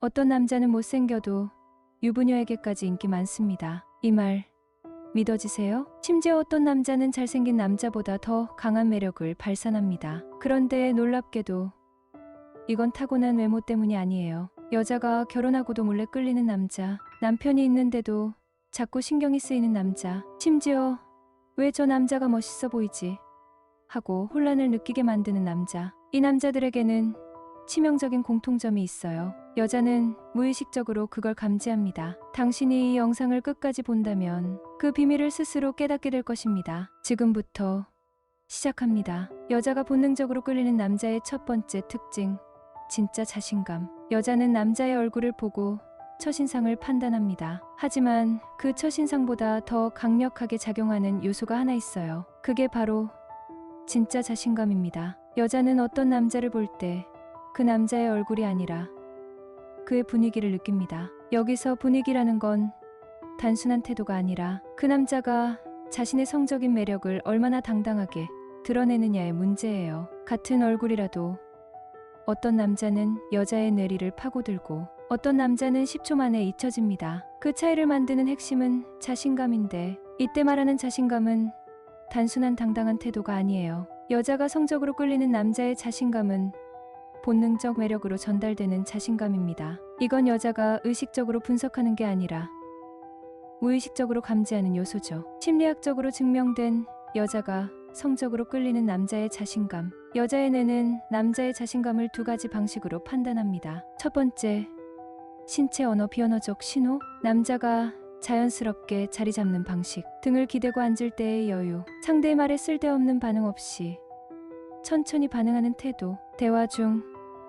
어떤 남자는 못생겨도 유부녀에게까지 인기 많습니다. 이 말 믿어지세요? 심지어 어떤 남자는 잘생긴 남자보다 더 강한 매력을 발산합니다. 그런데 놀랍게도 이건 타고난 외모 때문이 아니에요. 여자가 결혼하고도 몰래 끌리는 남자, 남편이 있는데도 자꾸 신경이 쓰이는 남자, 심지어 왜 저 남자가 멋있어 보이지? 하고 혼란을 느끼게 만드는 남자. 이 남자들에게는 치명적인 공통점이 있어요. 여자는 무의식적으로 그걸 감지합니다. 당신이 이 영상을 끝까지 본다면 그 비밀을 스스로 깨닫게 될 것입니다. 지금부터 시작합니다. 여자가 본능적으로 끌리는 남자의 첫 번째 특징, 진짜 자신감. 여자는 남자의 얼굴을 보고 첫인상을 판단합니다. 하지만 그 첫인상보다 더 강력하게 작용하는 요소가 하나 있어요. 그게 바로 진짜 자신감입니다. 여자는 어떤 남자를 볼 때 그 남자의 얼굴이 아니라 그의 분위기를 느낍니다. 여기서 분위기라는 건 단순한 태도가 아니라 그 남자가 자신의 성적인 매력을 얼마나 당당하게 드러내느냐의 문제예요. 같은 얼굴이라도 어떤 남자는 여자의 뇌리를 파고들고 어떤 남자는 10초 만에 잊혀집니다. 그 차이를 만드는 핵심은 자신감인데, 이때 말하는 자신감은 단순한 당당한 태도가 아니에요. 여자가 성적으로 끌리는 남자의 자신감은 본능적 매력으로 전달되는 자신감입니다. 이건 여자가 의식적으로 분석하는 게 아니라 무의식적으로 감지하는 요소죠. 심리학적으로 증명된 여자가 성적으로 끌리는 남자의 자신감. 여자의 뇌는 남자의 자신감을 두 가지 방식으로 판단합니다. 첫 번째, 신체 언어 비언어적 신호. 남자가 자연스럽게 자리 잡는 방식. 등을 기대고 앉을 때의 여유. 상대의 말에 쓸데없는 반응 없이 천천히 반응하는 태도. 대화 중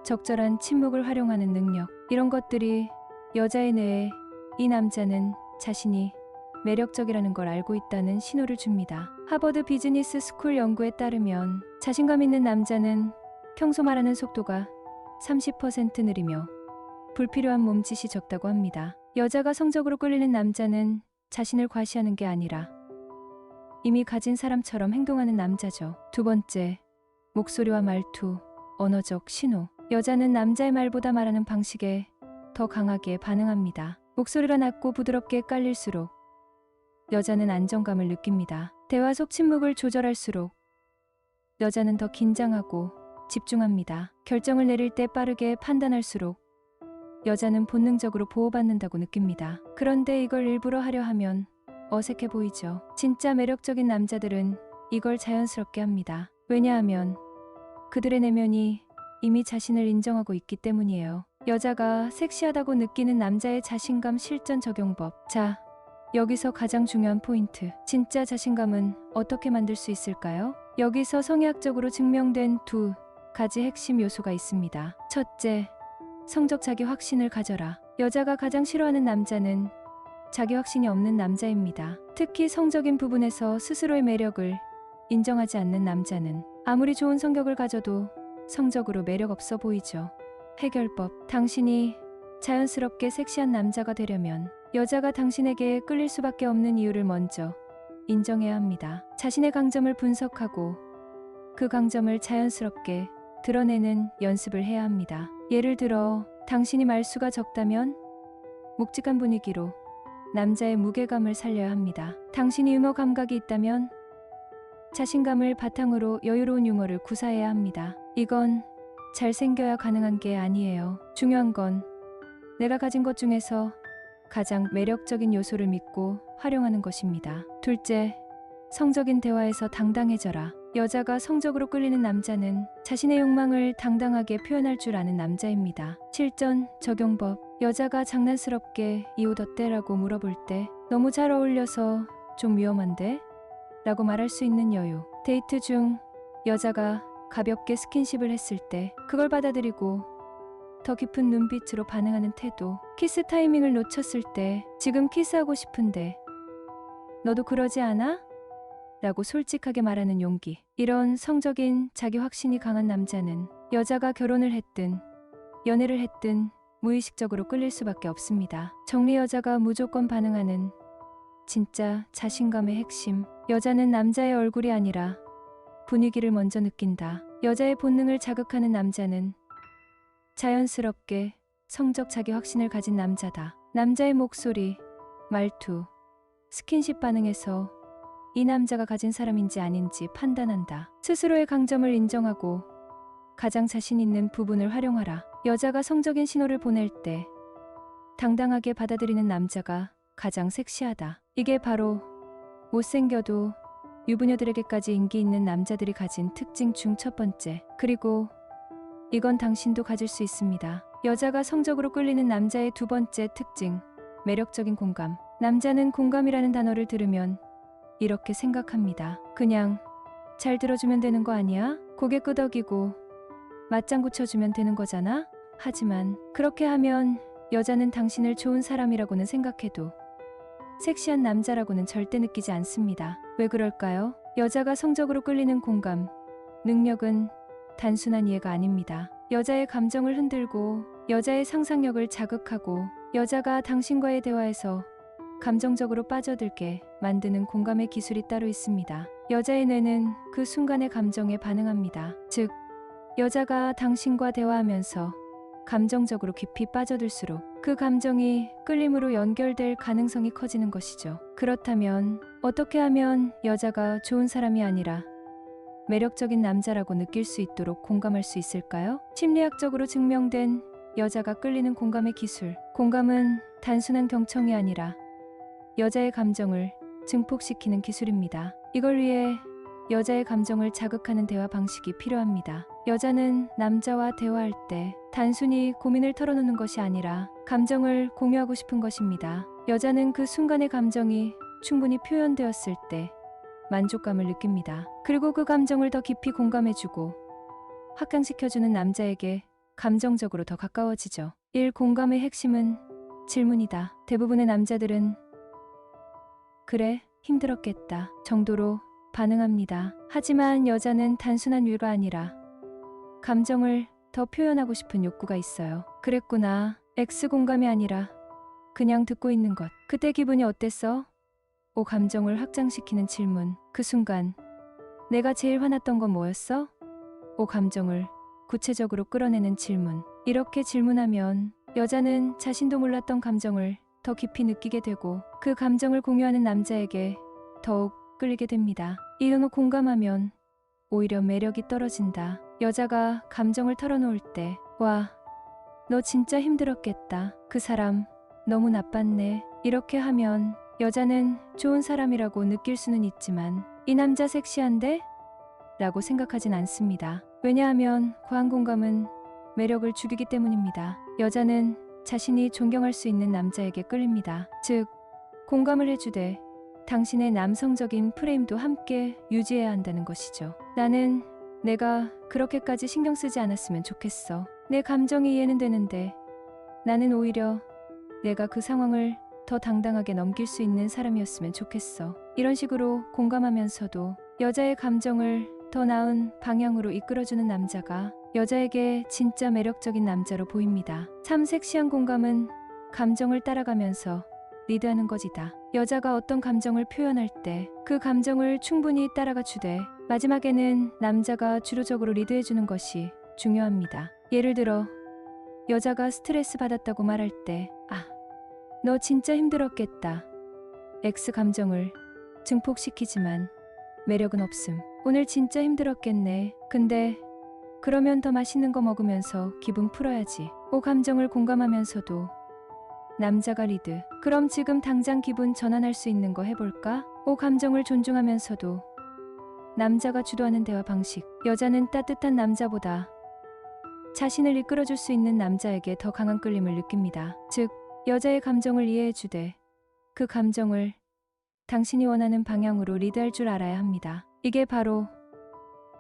적절한 침묵을 활용하는 능력. 이런 것들이 여자의 뇌에 이 남자는 자신이 매력적이라는 걸 알고 있다는 신호를 줍니다. 하버드 비즈니스 스쿨 연구에 따르면 자신감 있는 남자는 평소 말하는 속도가 30% 느리며 불필요한 몸짓이 적다고 합니다. 여자가 성적으로 끌리는 남자는 자신을 과시하는 게 아니라 이미 가진 사람처럼 행동하는 남자죠. 두 번째, 목소리와 말투, 언어적 신호. 여자는 남자의 말보다 말하는 방식에 더 강하게 반응합니다. 목소리가 낮고 부드럽게 깔릴수록 여자는 안정감을 느낍니다. 대화 속 침묵을 조절할수록 여자는 더 긴장하고 집중합니다. 결정을 내릴 때 빠르게 판단할수록 여자는 본능적으로 보호받는다고 느낍니다. 그런데 이걸 일부러 하려 하면 어색해 보이죠. 진짜 매력적인 남자들은 이걸 자연스럽게 합니다. 왜냐하면 그들의 내면이 이미 자신을 인정하고 있기 때문이에요. 여자가 섹시하다고 느끼는 남자의 자신감 실전 적용법. 자, 여기서 가장 중요한 포인트. 진짜 자신감은 어떻게 만들 수 있을까요? 여기서 성의학적으로 증명된 두 가지 핵심 요소가 있습니다. 첫째, 성적 자기 확신을 가져라. 여자가 가장 싫어하는 남자는 자기 확신이 없는 남자입니다. 특히 성적인 부분에서 스스로의 매력을 인정하지 않는 남자는 아무리 좋은 성격을 가져도 성적으로 매력 없어 보이죠. 해결법. 당신이 자연스럽게 섹시한 남자가 되려면 여자가 당신에게 끌릴 수밖에 없는 이유를 먼저 인정해야 합니다. 자신의 강점을 분석하고 그 강점을 자연스럽게 드러내는 연습을 해야 합니다. 예를 들어, 당신이 말수가 적다면 묵직한 분위기로 남자의 무게감을 살려야 합니다. 당신이 유머 감각이 있다면 자신감을 바탕으로 여유로운 유머를 구사해야 합니다. 이건 잘생겨야 가능한 게 아니에요. 중요한 건 내가 가진 것 중에서 가장 매력적인 요소를 믿고 활용하는 것입니다. 둘째, 성적인 대화에서 당당해져라. 여자가 성적으로 끌리는 남자는 자신의 욕망을 당당하게 표현할 줄 아는 남자입니다. 실전 적용법. 여자가 장난스럽게 이 옷 어때? 라고 물어볼 때 너무 잘 어울려서 좀 위험한데? 라고 말할 수 있는 여유. 데이트 중 여자가 가볍게 스킨십을 했을 때 그걸 받아들이고 더 깊은 눈빛으로 반응하는 태도. 키스 타이밍을 놓쳤을 때 지금 키스하고 싶은데 너도 그러지 않아? 라고 솔직하게 말하는 용기. 이런 성적인 자기 확신이 강한 남자는 여자가 결혼을 했든 연애를 했든 무의식적으로 끌릴 수밖에 없습니다. 정리. 여자가 무조건 반응하는 진짜 자신감의 핵심. 여자는 남자의 얼굴이 아니라 분위기를 먼저 느낀다. 여자의 본능을 자극하는 남자는 자연스럽게 성적 자기 확신을 가진 남자다. 남자의 목소리, 말투, 스킨십 반응에서 이 남자가 가진 사람인지 아닌지 판단한다. 스스로의 강점을 인정하고 가장 자신 있는 부분을 활용하라. 여자가 성적인 신호를 보낼 때 당당하게 받아들이는 남자가 가장 섹시하다. 이게 바로 못생겨도 유부녀들에게까지 인기 있는 남자들이 가진 특징 중 첫 번째. 그리고 이건 당신도 가질 수 있습니다. 여자가 성적으로 끌리는 남자의 두 번째 특징, 매력적인 공감. 남자는 공감이라는 단어를 들으면 이렇게 생각합니다. 그냥 잘 들어주면 되는 거 아니야? 고개 끄덕이고 맞장구 쳐주면 되는 거잖아? 하지만 그렇게 하면 여자는 당신을 좋은 사람이라고는 생각해도 섹시한 남자라고는 절대 느끼지 않습니다. 왜 그럴까요? 여자가 성적으로 끌리는 공감, 능력은 단순한 이해가 아닙니다. 여자의 감정을 흔들고 여자의 상상력을 자극하고 여자가 당신과의 대화에서 감정적으로 빠져들게 만드는 공감의 기술이 따로 있습니다. 여자의 뇌는 그 순간의 감정에 반응합니다. 즉, 여자가 당신과 대화하면서 감정적으로 깊이 빠져들수록 그 감정이 끌림으로 연결될 가능성이 커지는 것이죠. 그렇다면 어떻게 하면 여자가 좋은 사람이 아니라 매력적인 남자라고 느낄 수 있도록 공감할 수 있을까요? 심리학적으로 증명된 여자가 끌리는 공감의 기술. 공감은 단순한 경청이 아니라 여자의 감정을 증폭시키는 기술입니다. 이걸 위해 여자의 감정을 자극하는 대화 방식이 필요합니다. 여자는 남자와 대화할 때 단순히 고민을 털어놓는 것이 아니라 감정을 공유하고 싶은 것입니다. 여자는 그 순간의 감정이 충분히 표현되었을 때 만족감을 느낍니다. 그리고 그 감정을 더 깊이 공감해주고 확장시켜주는 남자에게 감정적으로 더 가까워지죠. 1. 공감의 핵심은 질문이다. 대부분의 남자들은 그래, 힘들었겠다 정도로 반응합니다. 하지만 여자는 단순한 위로가 아니라 감정을 더 표현하고 싶은 욕구가 있어요. 그랬구나. X 공감이 아니라 그냥 듣고 있는 것. 그때 기분이 어땠어? O 감정을 확장시키는 질문. 그 순간 내가 제일 화났던 건 뭐였어? O 감정을 구체적으로 끌어내는 질문. 이렇게 질문하면 여자는 자신도 몰랐던 감정을 더 깊이 느끼게 되고 그 감정을 공유하는 남자에게 더욱 끌리게 됩니다. 이런 후 공감하면 오히려 매력이 떨어진다. 여자가 감정을 털어놓을 때 와, 너 진짜 힘들었겠다. 그 사람 너무 나빴네. 이렇게 하면 여자는 좋은 사람이라고 느낄 수는 있지만 이 남자 섹시한데? 라고 생각하진 않습니다. 왜냐하면 과한 공감은 매력을 죽이기 때문입니다. 여자는 자신이 존경할 수 있는 남자에게 끌립니다. 즉, 공감을 해주되 당신의 남성적인 프레임도 함께 유지해야 한다는 것이죠. 나는 내가 그렇게까지 신경 쓰지 않았으면 좋겠어. 내 감정이 이해는 되는데 나는 오히려 내가 그 상황을 더 당당하게 넘길 수 있는 사람이었으면 좋겠어. 이런 식으로 공감하면서도 여자의 감정을 더 나은 방향으로 이끌어주는 남자가 여자에게 진짜 매력적인 남자로 보입니다. 참 섹시한 공감은 감정을 따라가면서 리드하는 것이다. 여자가 어떤 감정을 표현할 때 그 감정을 충분히 따라가 주되 마지막에는 남자가 주도적으로 리드해주는 것이 중요합니다. 예를 들어 여자가 스트레스 받았다고 말할 때 너 진짜 힘들었겠다. X 감정을 증폭시키지만 매력은 없음. 오늘 진짜 힘들었겠네. 근데 그러면 더 맛있는 거 먹으면서 기분 풀어야지. O 감정을 공감하면서도 남자가 리드. 그럼 지금 당장 기분 전환할 수 있는 거 해볼까? O 감정을 존중하면서도 남자가 주도하는 대화 방식. 여자는 따뜻한 남자보다 자신을 이끌어줄 수 있는 남자에게 더 강한 끌림을 느낍니다. 즉, 여자의 감정을 이해해주되 그 감정을 당신이 원하는 방향으로 리드할 줄 알아야 합니다. 이게 바로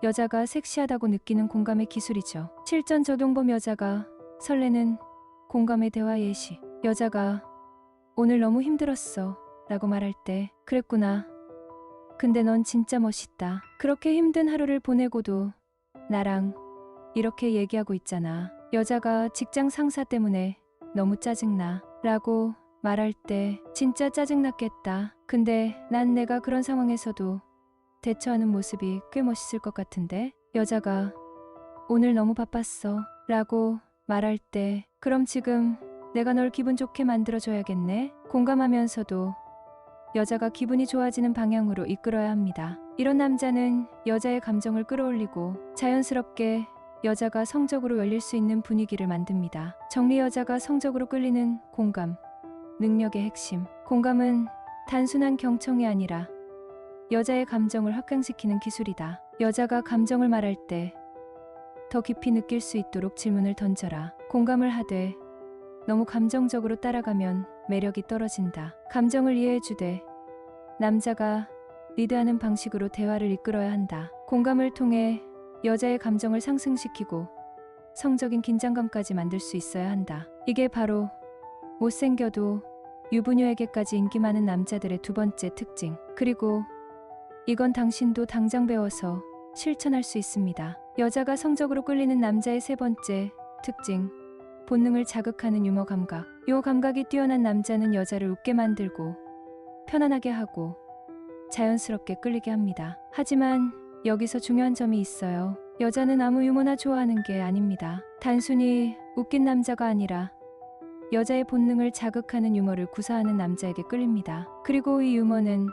여자가 섹시하다고 느끼는 공감의 기술이죠. 실전 적용법. 여자가 설레는 공감의 대화 예시. 여자가 오늘 너무 힘들었어 라고 말할 때 그랬구나. 근데 넌 진짜 멋있다. 그렇게 힘든 하루를 보내고도 나랑 이렇게 얘기하고 있잖아. 여자가 직장 상사 때문에 너무 짜증나 라고 말할 때 진짜 짜증났겠다. 근데 난 내가 그런 상황에서도 대처하는 모습이 꽤 멋있을 것 같은데. 여자가 오늘 너무 바빴어 라고 말할 때 그럼 지금 내가 널 기분 좋게 만들어줘야겠네. 공감하면서도 여자가 기분이 좋아지는 방향으로 이끌어야 합니다. 이런 남자는 여자의 감정을 끌어올리고 자연스럽게 여자가 성적으로 열릴 수 있는 분위기를 만듭니다. 정리 여자가 성적으로 끌리는 공감, 능력의 핵심. 공감은 단순한 경청이 아니라 여자의 감정을 확장시키는 기술이다. 여자가 감정을 말할 때 더 깊이 느낄 수 있도록 질문을 던져라. 공감을 하되 너무 감정적으로 따라가면 매력이 떨어진다. 감정을 이해해주되 남자가 리드하는 방식으로 대화를 이끌어야 한다. 공감을 통해 여자의 감정을 상승시키고 성적인 긴장감까지 만들 수 있어야 한다. 이게 바로 못생겨도 유부녀에게까지 인기 많은 남자들의 두 번째 특징. 그리고 이건 당신도 당장 배워서 실천할 수 있습니다. 여자가 성적으로 끌리는 남자의 세 번째 특징. 본능을 자극하는 유머 감각. 요 감각이 뛰어난 남자는 여자를 웃게 만들고 편안하게 하고 자연스럽게 끌리게 합니다. 하지만 여기서 중요한 점이 있어요. 여자는 아무 유머나 좋아하는 게 아닙니다. 단순히 웃긴 남자가 아니라 여자의 본능을 자극하는 유머를 구사하는 남자에게 끌립니다. 그리고 이 유머는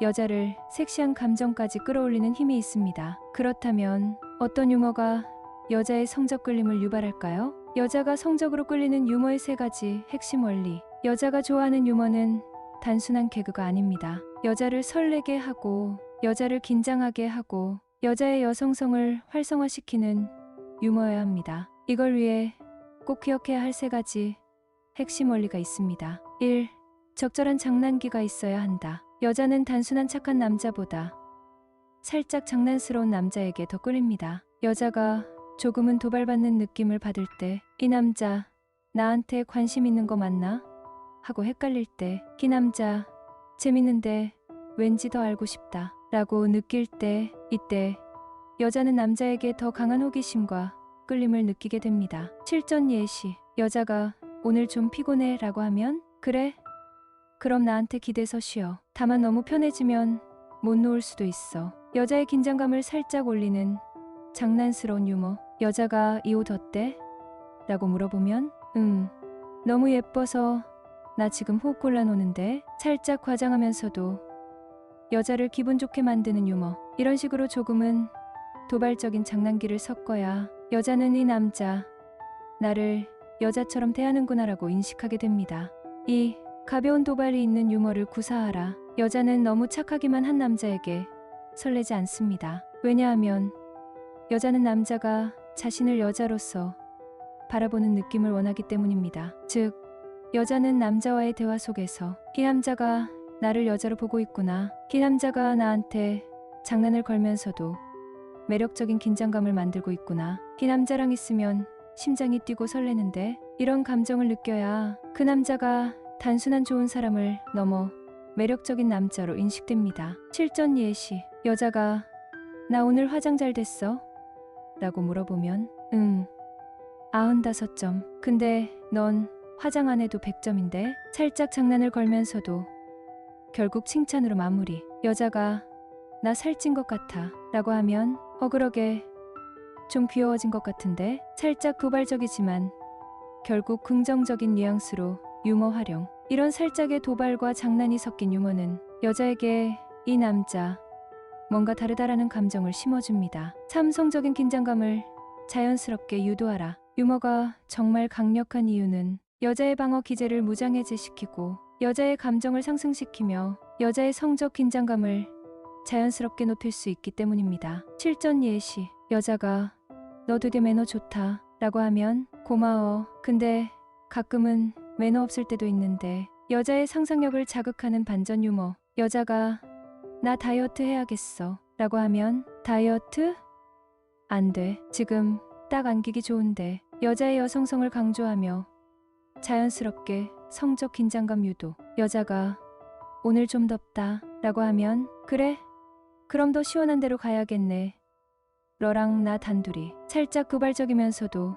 여자를 섹시한 감정까지 끌어올리는 힘이 있습니다. 그렇다면 어떤 유머가 여자의 성적 끌림을 유발할까요? 여자가 성적으로 끌리는 유머의 세 가지 핵심 원리. 여자가 좋아하는 유머는 단순한 개그가 아닙니다. 여자를 설레게 하고 여자를 긴장하게 하고 여자의 여성성을 활성화시키는 유머여야 합니다. 이걸 위해 꼭 기억해야 할 세 가지 핵심 원리가 있습니다. 1. 적절한 장난기가 있어야 한다. 여자는 단순한 착한 남자보다 살짝 장난스러운 남자에게 더 끌립니다. 여자가 조금은 도발받는 느낌을 받을 때, 이 남자 나한테 관심 있는 거 맞나? 하고 헷갈릴 때, 이 남자 재밌는데 왠지 더 알고 싶다 라고 느낄 때, 이때 여자는 남자에게 더 강한 호기심과 끌림을 느끼게 됩니다. 실전 예시. 여자가 오늘 좀 피곤해 라고 하면, 그래? 그럼 나한테 기대서 쉬어. 다만 너무 편해지면 못 놓을 수도 있어. 여자의 긴장감을 살짝 올리는 장난스러운 유머. 여자가 이 옷 어때? 라고 물어보면 너무 예뻐서 나 지금 호흡 곤란오는데. 살짝 과장하면서도 여자를 기분 좋게 만드는 유머. 이런 식으로 조금은 도발적인 장난기를 섞어야 여자는 이 남자 나를 여자처럼 대하는구나 라고 인식하게 됩니다. 2. 가벼운 도발이 있는 유머를 구사하라. 여자는 너무 착하기만 한 남자에게 설레지 않습니다. 왜냐하면 여자는 남자가 자신을 여자로서 바라보는 느낌을 원하기 때문입니다. 즉, 여자는 남자와의 대화 속에서 이 남자가 나를 여자로 보고 있구나, 이 남자가 나한테 장난을 걸면서도 매력적인 긴장감을 만들고 있구나, 이 남자랑 있으면 심장이 뛰고 설레는데, 이런 감정을 느껴야 그 남자가 단순한 좋은 사람을 넘어 매력적인 남자로 인식됩니다. 실전 예시. 여자가 나 오늘 화장 잘 됐어? 라고 물어보면 95점. 근데 넌 화장 안 해도 100점인데? 살짝 장난을 걸면서도 결국 칭찬으로 마무리. 여자가 나 살찐 것 같아 라고 하면 그러게 좀 귀여워진 것 같은데? 살짝 도발적이지만 결국 긍정적인 뉘앙스로 유머 활용. 이런 살짝의 도발과 장난이 섞인 유머는 여자에게 이 남자 뭔가 다르다라는 감정을 심어줍니다. 참성적인 긴장감을 자연스럽게 유도하라. 유머가 정말 강력한 이유는 여자의 방어 기제를 무장해제시키고 여자의 감정을 상승시키며 여자의 성적 긴장감을 자연스럽게 높일 수 있기 때문입니다. 실전 예시. 여자가 너 되게 매너 좋다 라고 하면 고마워. 근데 가끔은 매너 없을 때도 있는데. 여자의 상상력을 자극하는 반전 유머. 여자가 나 다이어트 해야겠어 라고 하면 다이어트? 안 돼. 지금 딱 안기기 좋은데. 여자의 여성성을 강조하며 자연스럽게 성적 긴장감 유도. 여자가 오늘 좀 덥다 라고 하면 그래? 그럼 더 시원한 데로 가야겠네. 너랑 나 단둘이. 살짝 도발적이면서도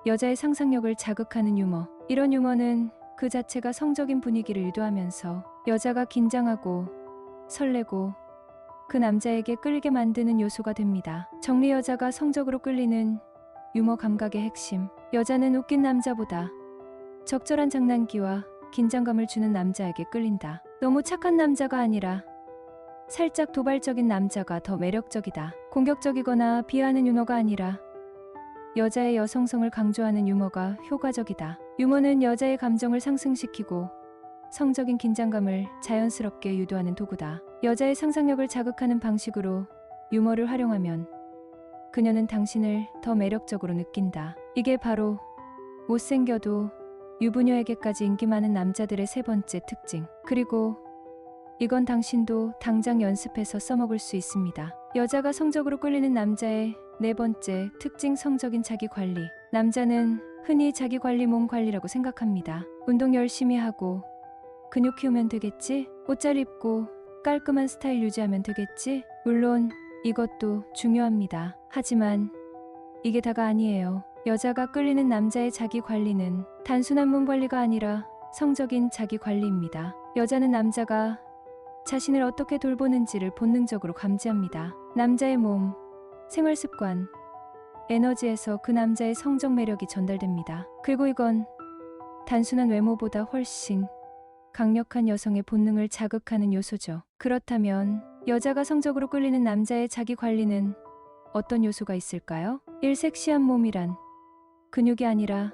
여자의 상상력을 자극하는 유머. 이런 유머는 그 자체가 성적인 분위기를 유도하면서 여자가 긴장하고 설레고 그 남자에게 끌게 만드는 요소가 됩니다. 정리. 여자가 성적으로 끌리는 유머 감각의 핵심. 여자는 웃긴 남자보다 적절한 장난기와 긴장감을 주는 남자에게 끌린다. 너무 착한 남자가 아니라 살짝 도발적인 남자가 더 매력적이다. 공격적이거나 비하하는 유머가 아니라 여자의 여성성을 강조하는 유머가 효과적이다. 유머는 여자의 감정을 상승시키고 성적인 긴장감을 자연스럽게 유도하는 도구다. 여자의 상상력을 자극하는 방식으로 유머를 활용하면 그녀는 당신을 더 매력적으로 느낀다. 이게 바로 못생겨도 유부녀에게까지 인기 많은 남자들의 세 번째 특징. 그리고 이건 당신도 당장 연습해서 써먹을 수 있습니다. 여자가 성적으로 끌리는 남자의 네 번째 특징, 성적인 자기 관리. 남자는 흔히 자기 관리, 몸 관리라고 생각합니다. 운동 열심히 하고 근육 키우면 되겠지? 옷 잘 입고 깔끔한 스타일 유지하면 되겠지? 물론 이것도 중요합니다. 하지만 이게 다가 아니에요. 여자가 끌리는 남자의 자기 관리는 단순한 몸 관리가 아니라 성적인 자기 관리입니다. 여자는 남자가 자신을 어떻게 돌보는지를 본능적으로 감지합니다. 남자의 몸, 생활 습관, 에너지에서 그 남자의 성적 매력이 전달됩니다. 그리고 이건 단순한 외모보다 훨씬 강력한 여성의 본능을 자극하는 요소죠. 그렇다면 여자가 성적으로 끌리는 남자의 자기 관리는 어떤 요소가 있을까요? 1. 섹시한 몸이란 근육이 아니라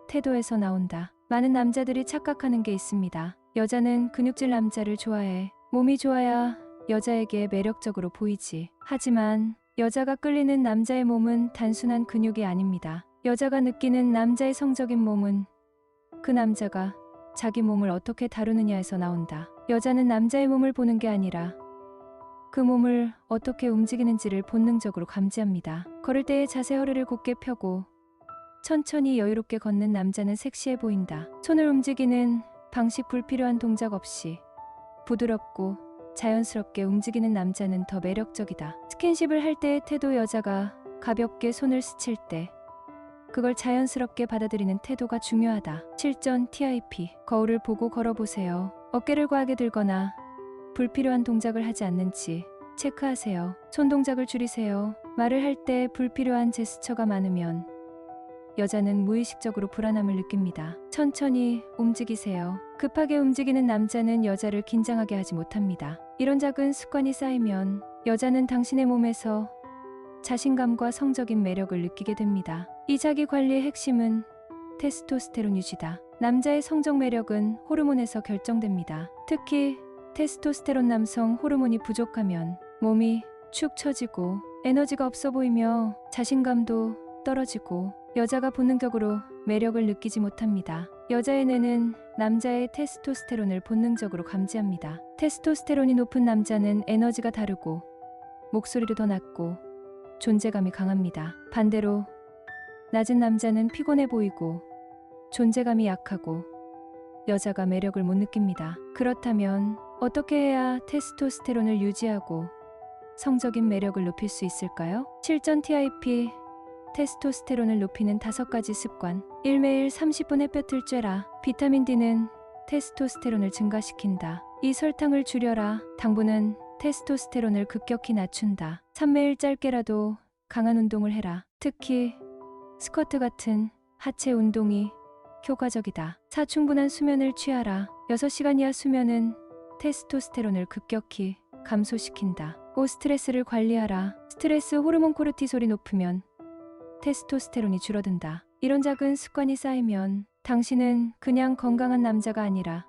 태도에서 나온다. 많은 남자들이 착각하는 게 있습니다. 여자는 근육질 남자를 좋아해. 몸이 좋아야 여자에게 매력적으로 보이지. 하지만 여자가 끌리는 남자의 몸은 단순한 근육이 아닙니다. 여자가 느끼는 남자의 성적인 몸은 그 남자가 자기 몸을 어떻게 다루느냐에서 나온다. 여자는 남자의 몸을 보는 게 아니라 그 몸을 어떻게 움직이는지를 본능적으로 감지합니다. 걸을 때의 자세, 허리를 곧게 펴고 천천히 여유롭게 걷는 남자는 섹시해 보인다. 손을 움직이는 방식, 불필요한 동작 없이 부드럽고 자연스럽게 움직이는 남자는 더 매력적이다. 스킨십을 할 때의 태도, 여자가 가볍게 손을 스칠 때 그걸 자연스럽게 받아들이는 태도가 중요하다. 실전 TIP. 거울을 보고 걸어보세요. 어깨를 과하게 들거나 불필요한 동작을 하지 않는지 체크하세요. 손 동작을 줄이세요. 말을 할 때 불필요한 제스처가 많으면 여자는 무의식적으로 불안함을 느낍니다. 천천히 움직이세요. 급하게 움직이는 남자는 여자를 긴장하게 하지 못합니다. 이런 작은 습관이 쌓이면 여자는 당신의 몸에서 자신감과 성적인 매력을 느끼게 됩니다. 이 자기 관리의 핵심은 테스토스테론 유지다. 남자의 성적 매력은 호르몬에서 결정됩니다. 특히 테스토스테론, 남성 호르몬이 부족하면 몸이 축 처지고 에너지가 없어 보이며 자신감도 떨어지고 여자가 본능적으로 매력을 느끼지 못합니다. 여자의 뇌는 남자의 테스토스테론을 본능적으로 감지합니다. 테스토스테론이 높은 남자는 에너지가 다르고 목소리도 더 낮고 존재감이 강합니다. 반대로 낮은 남자는 피곤해 보이고 존재감이 약하고 여자가 매력을 못 느낍니다. 그렇다면 어떻게 해야 테스토스테론을 유지하고 성적인 매력을 높일 수 있을까요? 실전 TIP. 테스토스테론을 높이는 5가지 습관. 1. 매일 30분 햇볕을 쬐라. 비타민 D는 테스토스테론을 증가시킨다. 2. 설탕을 줄여라. 당분은 테스토스테론을 급격히 낮춘다. 3. 매일 짧게라도 강한 운동을 해라. 특히 스쿼트 같은 하체 운동이 효과적이다. 4. 충분한 수면을 취하라. 6시간 이하 수면은 테스토스테론을 급격히 감소시킨다. 5. 스트레스를 관리하라. 스트레스 호르몬 코르티솔이 높으면 테스토스테론이 줄어든다. 이런 작은 습관이 쌓이면 당신은 그냥 건강한 남자가 아니라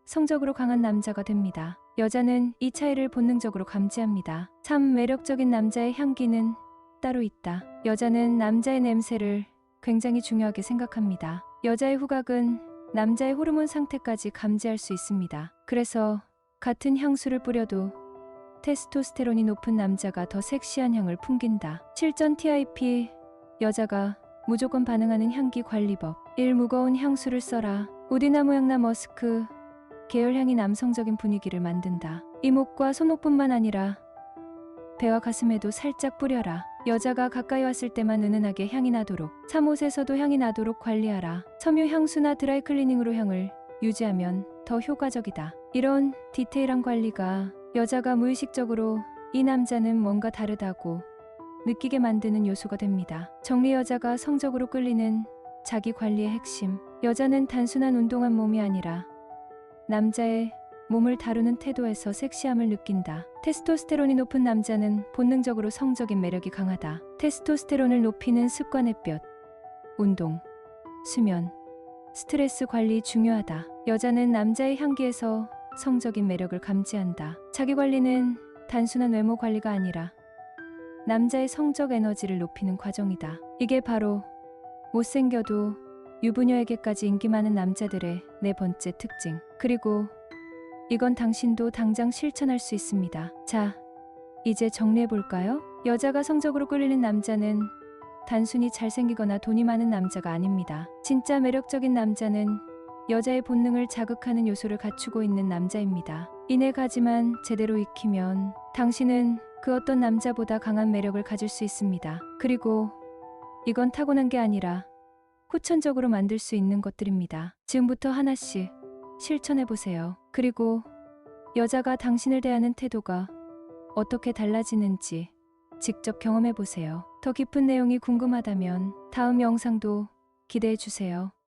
성적으로 강한 남자가 됩니다. 여자는 이 차이를 본능적으로 감지합니다. 3. 매력적인 남자의 향기는 따로 있다. 여자는 남자의 냄새를 굉장히 중요하게 생각합니다. 여자의 후각은 남자의 호르몬 상태까지 감지할 수 있습니다. 그래서 같은 향수를 뿌려도 테스토스테론이 높은 남자가 더 섹시한 향을 풍긴다. 실전 TIP. 여자가 무조건 반응하는 향기 관리법. 1. 무거운 향수를 써라. 우디나 모양나 머스크 계열 향이 남성적인 분위기를 만든다. 이목과 손목뿐만 아니라 배와 가슴에도 살짝 뿌려라. 여자가 가까이 왔을 때만 은은하게 향이 나도록. 3. 옷에서도 향이 나도록 관리하라. 섬유 향수나 드라이 클리닝으로 향을 유지하면 더 효과적이다. 이런 디테일한 관리가 여자가 무의식적으로 이 남자는 뭔가 다르다고 느끼게 만드는 요소가 됩니다. 정리. 여자가 성적으로 끌리는 자기 관리의 핵심. 여자는 단순한 운동한 몸이 아니라 남자의 몸을 다루는 태도에서 섹시함을 느낀다. 테스토스테론이 높은 남자는 본능적으로 성적인 매력이 강하다. 테스토스테론을 높이는 습관의 볕. 운동, 수면, 스트레스 관리 중요하다. 여자는 남자의 향기에서 성적인 매력을 감지한다. 자기 관리는 단순한 외모 관리가 아니라 남자의 성적 에너지를 높이는 과정이다. 이게 바로 못생겨도 유부녀에게까지 인기 많은 남자들의 네 번째 특징. 그리고 이건 당신도 당장 실천할 수 있습니다. 자, 이제 정리해볼까요? 여자가 성적으로 끌리는 남자는 단순히 잘생기거나 돈이 많은 남자가 아닙니다. 진짜 매력적인 남자는 여자의 본능을 자극하는 요소를 갖추고 있는 남자입니다. 이 네 가지만 제대로 익히면 당신은 그 어떤 남자보다 강한 매력을 가질 수 있습니다. 그리고 이건 타고난 게 아니라 후천적으로 만들 수 있는 것들입니다. 지금부터 하나씩 실천해보세요. 그리고 여자가 당신을 대하는 태도가 어떻게 달라지는지 직접 경험해보세요. 더 깊은 내용이 궁금하다면 다음 영상도 기대해주세요.